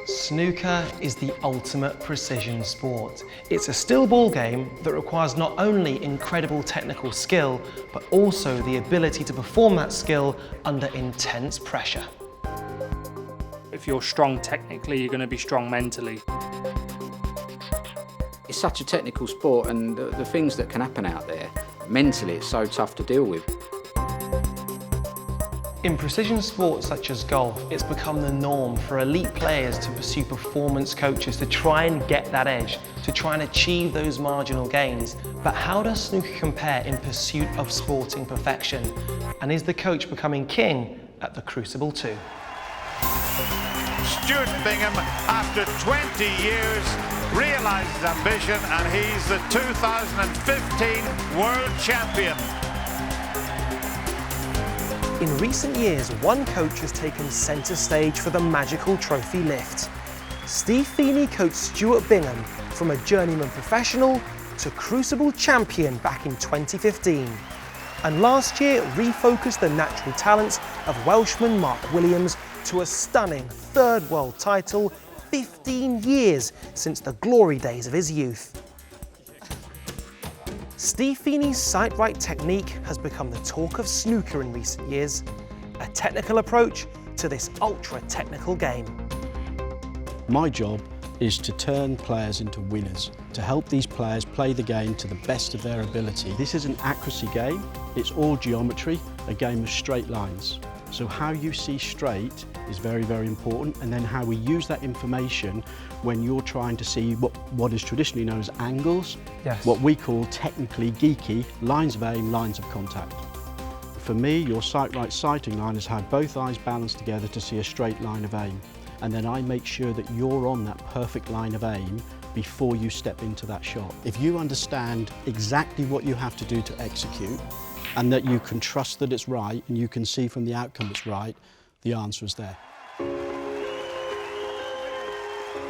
Snooker is the ultimate precision sport. It's a still ball game that requires not only incredible technical skill, but also the ability to perform that skill under intense pressure. If you're strong technically, you're going to be strong mentally. It's such a technical sport, and the things that can happen out there, mentally it's so tough to deal with. In precision sports such as golf, it's become the norm for elite players to pursue performance coaches to try and get that edge, to try and achieve those marginal gains. But how does snooker compare in pursuit of sporting perfection? And is the coach becoming king at the crucible too? Stuart Bingham, after 20 years, realised his ambition, and he's the 2015 World Champion. In recent years, one coach has taken centre stage for the magical trophy lift. Steve Feeney coached Stuart Bingham from a journeyman professional to crucible champion back in 2015. And last year refocused the natural talents of Welshman Mark Williams to a stunning third world title 15 years since the glory days of his youth. Steve Feeney's SightRight technique has become the talk of snooker in recent years, a technical approach to this ultra-technical game. My job is to turn players into winners, to help these players play the game to the best of their ability. This is an accuracy game, it's all geometry, a game of straight lines. So how you see straight is very, very important, and then how we use that information when you're trying to see what is traditionally known as angles, Yes. what we call technically geeky lines of aim, lines of contact. For me, your SightRight sighting line is how both eyes balance together to see a straight line of aim, and then I make sure that you're on that perfect line of aim before you step into that shot. If you understand exactly what you have to do to execute, and that you can trust that it's right, and you can see from the outcome it's right, the answer is there.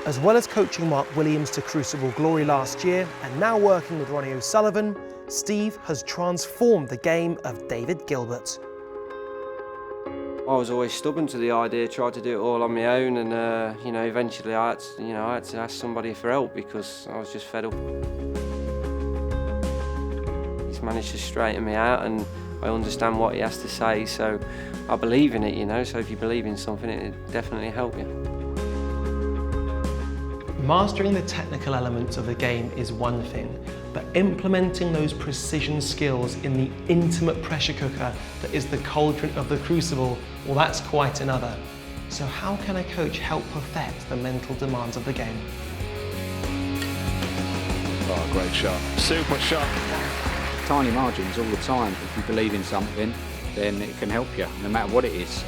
As well as coaching Mark Williams to crucible glory last year, and now working with Ronnie O'Sullivan, Steve has transformed the game of David Gilbert. I was always stubborn to the idea, tried to do it all on my own, and eventually I had to ask somebody for help because I was just fed up. He's managed to straighten me out, and I understand what he has to say, so I believe in it, so if you believe in something, it'll definitely help you. Mastering the technical elements of the game is one thing, but implementing those precision skills in the intimate pressure cooker that is the cauldron of the crucible, well, that's quite another. So how can a coach help perfect the mental demands of the game? Oh, great shot. Super shot. Tiny margins all the time. If you believe in something, then it can help you, no matter what it is.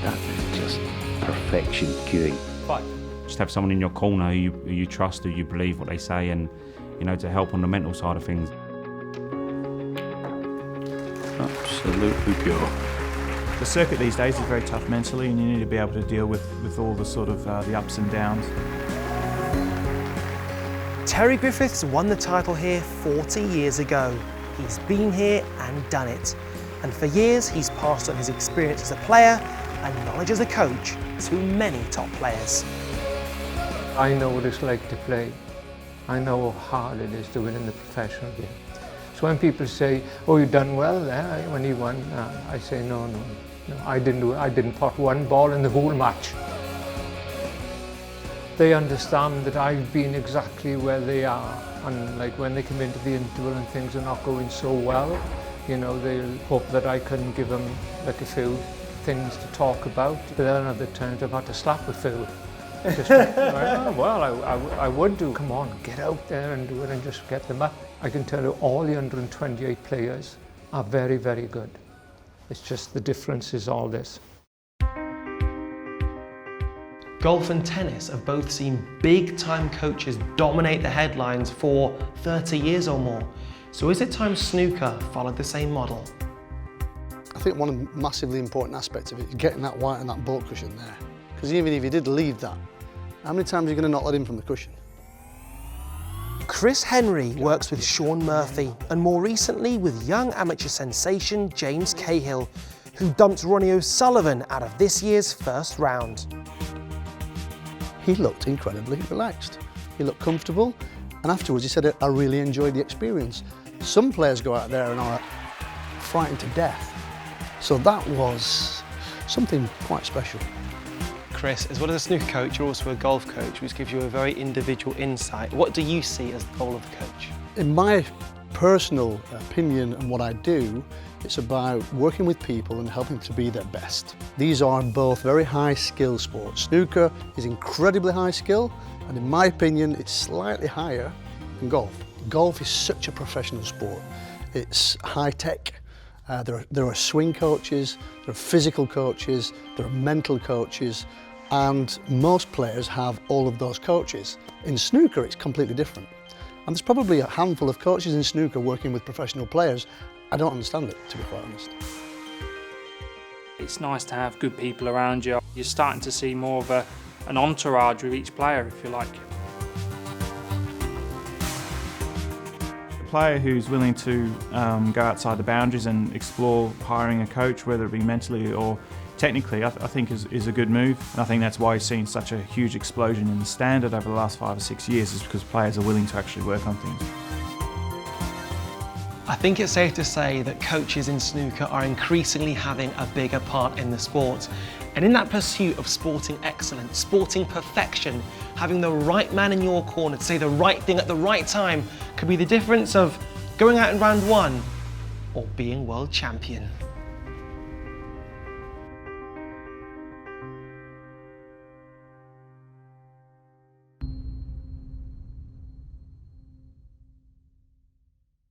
That is just perfection queuing. Just have someone in your corner who you trust, who you believe what they say, and to help on the mental side of things. Absolutely pure. The circuit these days is very tough mentally, and you need to be able to deal with all the sort of the ups and downs. Terry Griffiths won the title here 40 years ago. He's been here and done it. And for years, he's passed on his experience as a player and knowledge as a coach to many top players. I know what it's like to play. I know how hard it is to win in the professional game. So when people say, "Oh, you've done well there when you won," I say, no, I didn't do it. I didn't pot one ball in the whole match. They understand that I've been exactly where they are, and like when they come into the interval and things are not going so well, they'll hope that I can give them like a few things to talk about. But then other times I've had to slap a few. I would do. Come on, get out there and do it and just get them up. I can tell you all the 128 players are very, very good. It's just the difference is all this. Golf and tennis have both seen big-time coaches dominate the headlines for 30 years or more. So is it time snooker followed the same model? I think one massively important aspect of it is getting that white and that ball cushion there. Because even if you did leave that, how many times are you going to not let in from the cushion? Chris Henry works with Sean Murphy and more recently with young amateur sensation James Cahill, who dumped Ronnie O'Sullivan out of this year's first round. He looked incredibly relaxed. He looked comfortable, and afterwards he said, I really enjoyed the experience. Some players go out there and are frightened to death. So that was something quite special. Chris, as well as a snooker coach, you're also a golf coach, which gives you a very individual insight. What do you see as the role of the coach? In my personal opinion and what I do, it's about working with people and helping them to be their best. These are both very high skill sports. Snooker is incredibly high skill, and in my opinion, it's slightly higher than golf. Golf is such a professional sport. It's high tech. There are swing coaches, there are physical coaches, there are mental coaches, and most players have all of those coaches. In snooker, it's completely different. And there's probably a handful of coaches in snooker working with professional players. I don't understand it, to be quite honest. It's nice to have good people around you. You're starting to see more of an entourage with each player, if you like. A player who's willing to go outside the boundaries and explore hiring a coach, whether it be mentally or technically, I think is a good move. And I think that's why you've seen such a huge explosion in the standard over the last 5 or 6 years, is because players are willing to actually work on things. I think it's safe to say that coaches in snooker are increasingly having a bigger part in the sport. And in that pursuit of sporting excellence, sporting perfection, having the right man in your corner to say the right thing at the right time could be the difference of going out in round 1 or being world champion.